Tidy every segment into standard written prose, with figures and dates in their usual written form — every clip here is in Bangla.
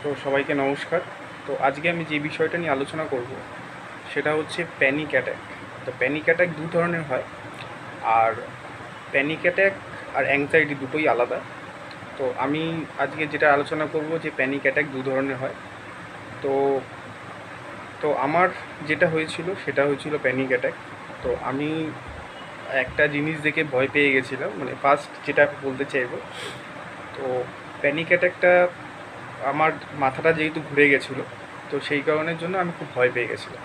তো সবাইকে নমস্কার। তো আজকে আমি যে বিষয়টা নিয়ে আলোচনা করব সেটা হচ্ছে প্যানিক অ্যাটাক। তো প্যানিক অ্যাটাক দু ধরনের হয়, আর প্যানিক অ্যাটাক আর অ্যাংজাইটি দুটোই আলাদা। তো আমি আজকে যেটা আলোচনা করব যে প্যানিক অ্যাটাক দু ধরনের হয়। তো তো আমার যেটা হয়েছিল সেটা হয়েছিল প্যানিক অ্যাটাক। তো আমি একটা জিনিস দেখে ভয় পেয়ে গেছিলাম, মানে ফার্স্ট যেটা বলতে চাইবো, তো প্যানিক অ্যাটাকটা আমার মাথাটা যেহেতু ঘুরে গেছিলো, তো সেই কারণের জন্য আমি খুব ভয় পেয়ে গেছিলাম।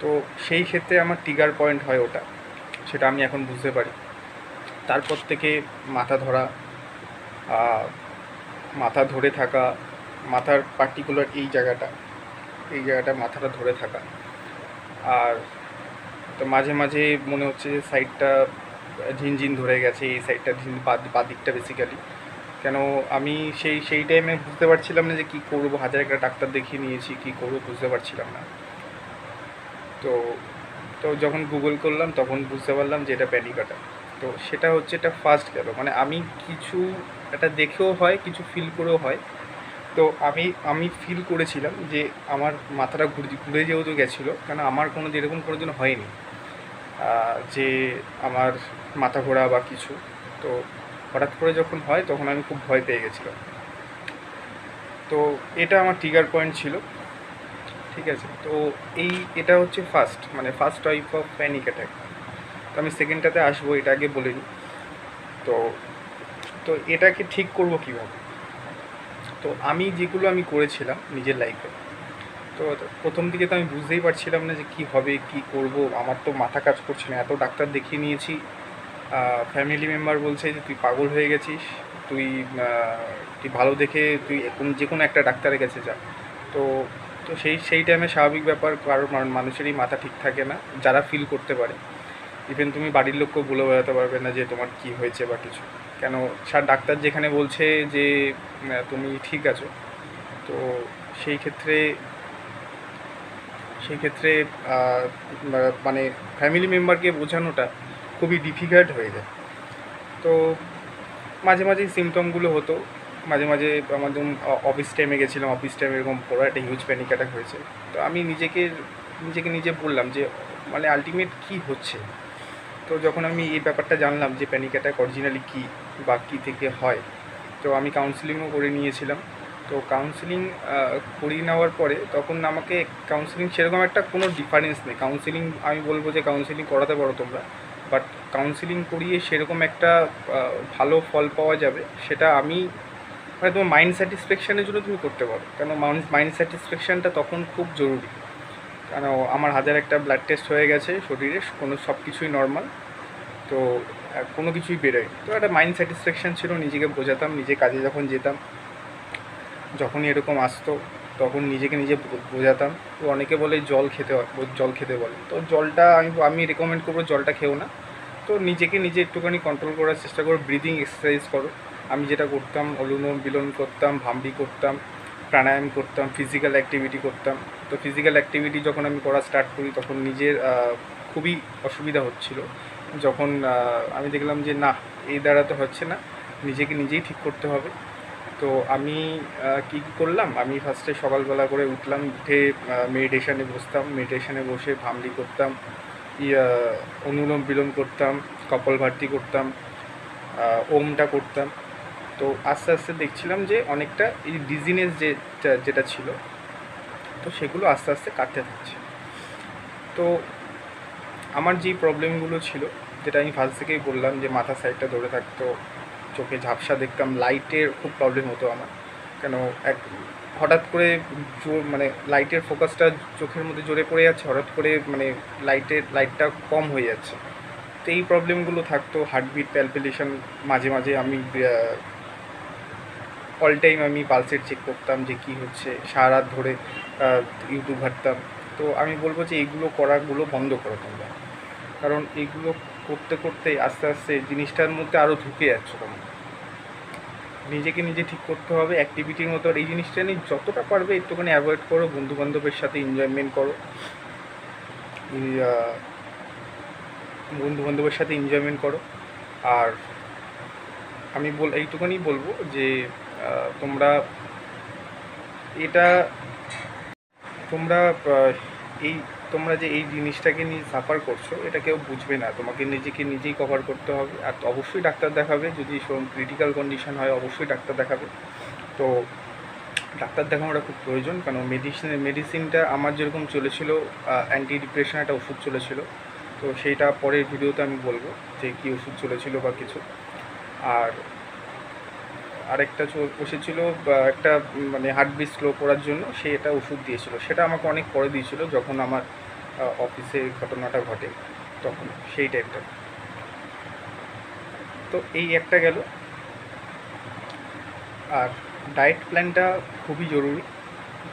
তো সেই ক্ষেত্রে আমার ট্রিগার পয়েন্ট হয় ওটা, সেটা আমি এখন বুঝতে পারি। তারপর থেকে মাথা ধরা, মাথা ধরে থাকা, মাথার পার্টিকুলার এই জায়গাটা মাথাটা ধরে থাকা। আর তো মাঝে মাঝে মনে হচ্ছে যে সাইডটা ঝিনঝিন ধরে গেছে, এই সাইডটা বাদিকটা বেসিক্যালি। কেন আমি সেই টাইমে বুঝতে পারছিলাম না যে কী করবো, হাজার একটা ডাক্তার দেখিয়ে নিয়েছি, কী করবো বুঝতে পারছিলাম না। তো তো যখন গুগল করলাম তখন বুঝতে পারলাম যে এটা প্যানিক অ্যাটাক। তো সেটা হচ্ছে এটা ফার্স্ট গেল, মানে আমি কিছু এটা দেখেও হয়, কিছু ফিল করেও হয়। তো আমি ফিল করেছিলাম যে আমার মাথাটা ঘুরে যেহেতু গেছিলো, কেন আমার কোনো এরকম কোনো দিন হয়নি যে আমার মাথা ঘোরা বা কিছু। তো হঠাৎ করে যখন হয় তখন আমি খুব ভয় পেয়ে গেছিলাম। তো এটা আমার ট্রিগার পয়েন্ট ছিল, ঠিক আছে। তো এটা হচ্ছে first type of panic attack. তো আমি সেকেন্ডটাতে আসবো, এটা আগে বলে নিই। তো তো এটাকে ঠিক করব কীভাবে? তো যেগুলো আমি করেছিলাম নিজের লাইফে, তো প্রথম দিকে তো আমি বুঝতেই পারছিলাম না যে কী হবে, কী করব। আমার তো মাথা কাজ করছে না, এত ডাক্তার দেখিয়ে নিয়েছি। ফ্যামিলি মেম্বার বলছে যে তুই পাগল হয়ে গেছিস, তুই তুই ভালো দেখে তুই যে কোনো একটা ডাক্তারের কাছে যা। তো তো সেই টাইমে স্বাভাবিক ব্যাপার, কারোর মানুষেরই মাথা ঠিক থাকে না, যারা ফিল করতে পারে। ইভেন তুমি বাড়ির লোককেও বলে বোঝাতে পারবে না যে তোমার কী হয়েছে বা কিছু। কেন ডাক্তার যেখানে বলছে যে তুমি ঠিক আছো, তো সেই ক্ষেত্রে মানে ফ্যামিলি মেম্বারকে বোঝানোটা খুবই ডিফিকাল্ট হয়ে যায়। তো মাঝে মাঝেই সিমটমগুলো হতো। মাঝে মাঝে আমাদের অফিস টাইমে গেছিলাম, অফিস টাইমে এরকম বড় একটা হিউজ প্যানিক অ্যাটাক হয়েছে। তো আমি নিজে বললাম যে মানে আলটিমেট কী হচ্ছে। তো যখন আমি এই ব্যাপারটা জানলাম যে প্যানিক অ্যাটাক অরিজিনালি কী বা কী থেকে হয়, তো আমি কাউন্সিলিংও করে নিয়েছিলাম। তো কাউন্সিলিং করিয়ে নেওয়ার পরে তখন আমাকে কাউন্সিলিং সেরকম একটা কোনো ডিফারেন্স নেই। কাউন্সিলিং আমি বলবো যে কাউন্সিলিং করাতে পারো তোমরা, বাট কাউন্সিলিং করিয়ে সেরকম একটা ভালো ফল পাওয়া যাবে সেটা আমি, মানে তোমার মাইন্ড স্যাটিসফ্যাকশানের জন্য তুমি করতে পারো। কেন মাইন্ড স্যাটিসফ্যাকশানটা তখন খুব জরুরি। কেন আমার হাজার একটা ব্লাড টেস্ট হয়ে গেছে শরীরে, কোনো সব কিছুই নর্মাল, তো কোনো কিছুই বেরোয়। তো একটা মাইন্ড স্যাটিসফ্যাকশান ছিল, নিজেকে বোঝাতাম, নিজে কাজে যখন যেতাম, যখনই এরকম আসতো তখন নিজেকে নিজে বোঝাতাম। তো অনেকে বলে জল খেতে বলে, তো জলটা আমি রেকমেন্ড করবো জলটা খেও না। তো নিজেকে নিজে একটুখানি কন্ট্রোল করার চেষ্টা করো, ব্রিদিং এক্সারসাইজ করো। আমি যেটা করতাম, অনুলোম বিলোম করতাম, ভামরি করতাম, প্রাণায়াম করতাম, ফিজিক্যাল অ্যাক্টিভিটি করতাম। তো ফিজিক্যাল অ্যাক্টিভিটি যখন আমি করা স্টার্ট করি তখন নিজের খুবই অসুবিধা হচ্ছিল। যখন আমি দেখলাম যে না, এই দ্বারা তো হচ্ছে না, নিজেকে নিজেই ঠিক করতে হবে। তো আমি কী করলাম, আমি ফার্স্টে সকালবেলা করে উঠলাম, উঠে মেডিটেশানে বসতাম, মেডিটেশানে বসে ভামরি করতাম, অনুলোম বিলোম করতাম, কপালভাতি করতাম, ওমটা করতাম। তো আস্তে আস্তে দেখছিলাম যে অনেকটা এই ডিজিনেস যেটা ছিল, তো সেগুলো আস্তে আস্তে কাটতে থাকছে। তো আমার যেই প্রবলেমগুলো ছিল, যেটা আমি ফার্স্ট থেকেই বললাম যে মাথার সাইডটা ধরে থাকতো, চোখে ঝাপসা দেখতাম, লাইটের খুব প্রবলেম হতো আমার। কেন হঠাৎ করে মানে লাইটের ফোকাসটা চোখের মধ্যে জোরে পড়ে যাচ্ছে, হঠাৎ করে মানে লাইটটা কম হয়ে যাচ্ছে। তো এই প্রবলেমগুলো থাকতো। হার্টবিট প্যালপিটেশন, মাঝে মাঝে আমি অল টাইম আমি পালসের চেক করতাম যে কী হচ্ছে, সারা রাত ধরে ইউটিউব ঘাঁটতাম। তো আমি বলবো যে এইগুলো করাগুলো বন্ধ করো তোমরা, কারণ এইগুলো করতে করতে আস্তে আস্তে জিনিসটার মধ্যে আরও ঢুকে যাচ্ছ তোমরা। নিজেকে নিজে ঠিক করতে হবে অ্যাক্টিভিটির মতো। আর এই জিনিসটা নিয়ে যতটা পারবে একটুখানি অ্যাভয়েড করো, বন্ধুবান্ধবের সাথে এনজয়মেন্ট করো, বন্ধুবান্ধবের সাথে এনজয়মেন্ট করো। আর আমি এইটুকুনি বলবো যে তোমরা এটা তোমরা এই তোমরা যে এই জিনিসটাকে নিয়ে সাফার করছো এটা কেউ বুঝবে না, তোমাকে নিজেকে নিজেই কভার করতে হবে। আর অবশ্যই ডাক্তার দেখাবে, যদি ক্রিটিক্যাল কন্ডিশন হয় অবশ্যই ডাক্তার দেখাবে। তো ডাক্তার দেখানোটা খুব প্রয়োজন, কারণ মেডিসিনটা আমার যেরকম চলেছিল, অ্যান্টি ডিপ্রেশন একটা ওষুধ চলেছিল, তো সেইটা পরের ভিডিওতে আমি বলবো যে কী ওষুধ চলেছিল বা কিছু। আর আরেকটা বসেছিল একটা মানে হার্টবিট স্লো করার জন্য, সে এটা ওষুধ দিয়েছিল, সেটা আমাকে অনেক পরে দিয়েছিল যখন আমার অফিসে ঘটনাটা ঘটে তখন, সেই টাইপটা। তো এই একটা গেল। আর ডায়েট প্ল্যানটা খুবই জরুরি।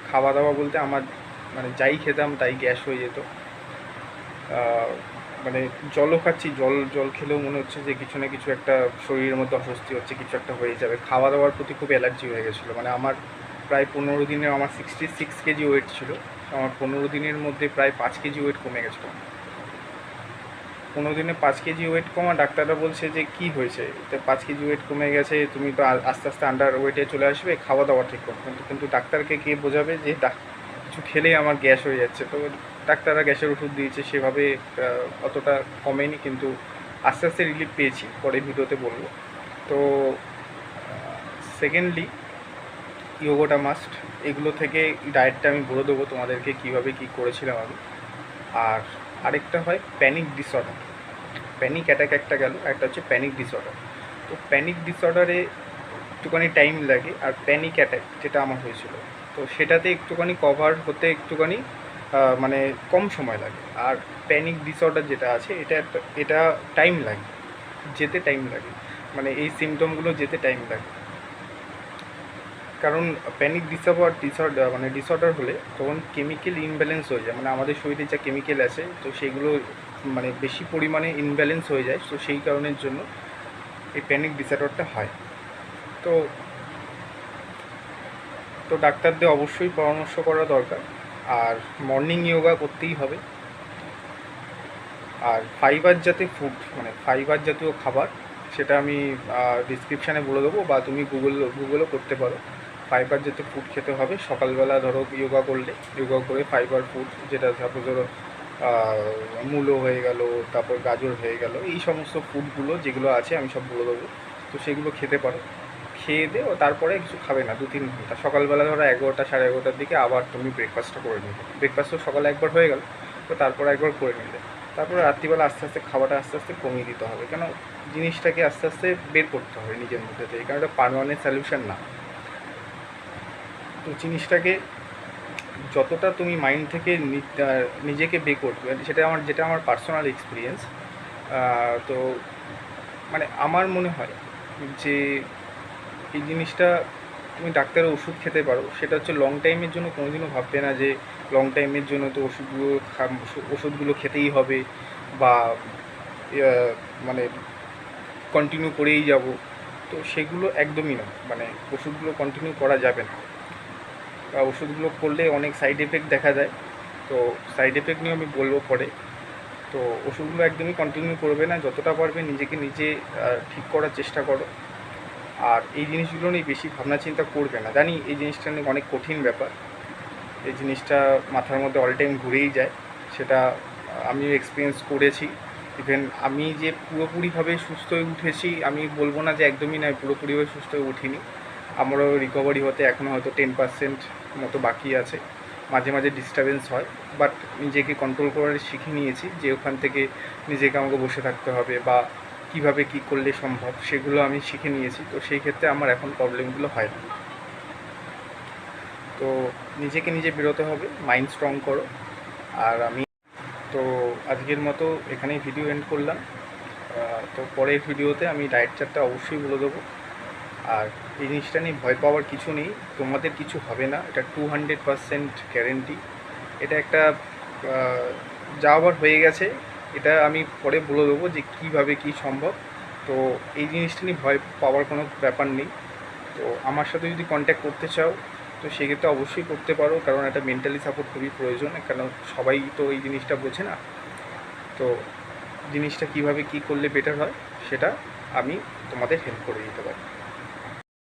খাওয়া দাওয়া বলতে আমার মানে যাই খেতাম তাই গ্যাস হয়ে যেত। মানে জলও খাচ্ছি, জল খেলেও মনে হচ্ছে যে কিছু না কিছু একটা শরীরের মধ্যে অস্বস্তি হচ্ছে, কিছু একটা হয়ে যাবে। খাওয়া দাওয়ার প্রতি খুব অ্যালার্জি হয়ে গেছিলো। মানে আমার প্রায় 15 দিনে আমার 66 কেজি ওয়েট ছিল, আমার 15 দিনের মধ্যে প্রায় 5 কেজি ওয়েট কমে গেছিলো। 15 দিনে 5 কেজি ওয়েট কমা, ডাক্তাররা বলছে যে কি হয়েছে, তো 5 কেজি ওয়েট কমে গেছে, তুমি তো আস্তে আস্তে আন্ডার ওয়েটে চলে আসবে, খাওয়া দাওয়া ঠিক করো। কিন্তু ডাক্তারকে কে বোঝাবে যে কিছু খেলেই আমার গ্যাস হয়ে যাচ্ছে। তো ডাক্তাররা গ্যাসের ওষুধ দিয়েছে, সেভাবে অতটা কমেনি, কিন্তু আস্তে আস্তে রিলিফ পেয়েছি, পরে ভিডিওতে বলবো। তো সেকেন্ডলি ইয়োগাটা মাস্ট। এগুলো থেকে ডায়েটটা আমি বলে দেবো তোমাদেরকে কীভাবে কী করেছিলাম আমি। আর আরেকটা হয় প্যানিক ডিসঅর্ডার। প্যানিক অ্যাটাক একটা গেল, একটা হচ্ছে প্যানিক ডিসঅর্ডার। তো প্যানিক ডিসঅর্ডারে একটুখানি টাইম লাগে, আর প্যানিক অ্যাটাক যেটা আমার হয়েছিল, তো সেটাতে একটুখানি কভার হতে একটুখানি মানে কম সময় লাগে। আর প্যানিক ডিসঅর্ডার যেটা আছে এটা টাইম লাগে, যেতে টাইম লাগে, মানে এই সিমটমগুলো যেতে টাইম লাগে। কারণ প্যানিক ডিসঅর্ডার হলে তখন কেমিক্যাল ইমব্যালেন্স হয়ে যায়, মানে আমাদের শরীরে যা কেমিক্যাল আছে তো সেগুলো মানে বেশি পরিমাণে ইমব্যালেন্স হয়ে যায়। তো সেই কারণের জন্য এই প্যানিক ডিসঅর্ডারটা হয়। তো তো ডাক্তারদের অবশ্যই পরামর্শ করা দরকার। আর মর্নিং যোগা করতেই হবে। আর ফাইবার জাতীয় ফুড, মানে ফাইবার জাতীয় খাবার, সেটা আমি ডিসক্রিপশানে বলে দেবো, বা তুমি গুগলও করতে পারো। ফাইবার জাতীয় ফুড খেতে হবে সকালবেলা। ধরো যোগা করে ফাইবার ফুড, যেটা তারপর ধরো মূলো হয়ে গেল, তারপর গাজর হয়ে গেল, এই সমস্ত ফুডগুলো যেগুলো আছে আমি সব বলে দেবো। তো সেগুলো খেতে পারো। খেয়ে দে, ও তারপরে কিছু খাবে না 2-3 ঘন্টা। সকালবেলা ধরো 11টা 11:30টার দিকে আবার তুমি ব্রেকফাস্টটা করে নিলে। ব্রেকফাস্টও সকালে একবার হয়ে গেল, তো তারপর একবার করে নিলে। তারপরে রাত্রিবেলা আস্তে আস্তে খাওয়াটা আস্তে আস্তে কমিয়ে দিতে হবে, কেন জিনিসটাকে আস্তে আস্তে বের করতে হবে নিজের মধ্যে থেকে, কারণ এটা পারমানেন্ট সলিউশন না। তো জিনিসটাকে যতটা তুমি মাইন্ড থেকে নিজেকে বের করবে, যেটা আমার পার্সোনাল এক্সপিরিয়েন্স। তো মানে আমার মনে হয় যে এই জিনিসটা তুমি ডাক্তারের ওষুধ খেতে পারো, সেটা হচ্ছে লং টাইমের জন্য কোনোদিনও ভাববে না যে লং টাইমের জন্য তো ওষুধগুলো খেতেই হবে, বা মানে কন্টিনিউ করেই যাব। তো সেগুলো একদমই না, মানে ওষুধগুলো কন্টিনিউ করা যাবে না। ওষুধগুলো করলে অনেক সাইড এফেক্ট দেখা যায়, তো সাইড এফেক্ট নিয়ে আমি বলবো পরে। তো ওষুধগুলো একদমই কন্টিনিউ করবে না, যতটা পারবে নিজেকে নিজে ঠিক করার চেষ্টা করো। আর এই জিনিসগুলো নিয়ে বেশি ভাবনা চিন্তা করবে না। জানি এই জিনিসটা নিয়ে অনেক কঠিন ব্যাপার, এই জিনিসটা মাথার মধ্যে অল টাইম ঘুরেই যায়, সেটা আমিও এক্সপিরিয়েন্স করেছি। ইভেন আমি যে পুরোপুরিভাবে সুস্থ হয়ে উঠেছি আমি বলবো না যে একদমই নয়, পুরোপুরিভাবে সুস্থ হয়ে উঠিনি। আমারও রিকভারি হতে এখনও হয়তো 10% মতো বাকি আছে। মাঝে মাঝে ডিস্টারবেন্স হয়, বাট নিজেকে কন্ট্রোল করে শিখে নিয়েছি যে ওখান থেকে নিজেকে আমাকে বসে থাকতে হবে, বা কীভাবে কী করলে সম্ভব সেগুলো আমি শিখে নিয়েছি। তো সেই ক্ষেত্রে আমার এখন প্রবলেমগুলো হয় না। তো নিজেকে নিজে বেরোতে হবে, মাইন্ড স্ট্রং করো। আর আমি তো আজকের মতো এখানেই ভিডিও এন্ড করলাম। তো পরের ভিডিওতে আমি ডায়েট চার্টটা অবশ্যই বলে দেবো। আর এই জিনিসটা নিয়ে ভয় পাওয়ার কিছু নেই, তোমাদের কিছু হবে না, এটা 200% গ্যারেন্টি। এটা একটা যা আবার হয়ে গেছে, এটা আমি পরে বলে দেবো যে কীভাবে কী সম্ভব। তো এই জিনিসটা নিয়ে ভয় পাওয়ার কোনো ব্যাপার নেই। তো আমার সাথে যদি কন্ট্যাক্ট করতে চাও তো সেক্ষেত্রে অবশ্যই করতে পারো, কারণ একটা মেন্টালি সাপোর্ট খুবই প্রয়োজন, কারণ সবাই তো এই জিনিসটা বোঝে না। তো জিনিসটা কীভাবে কী করলে বেটার হয় সেটা আমি তোমাদের হেল্প করে দিতে পারি।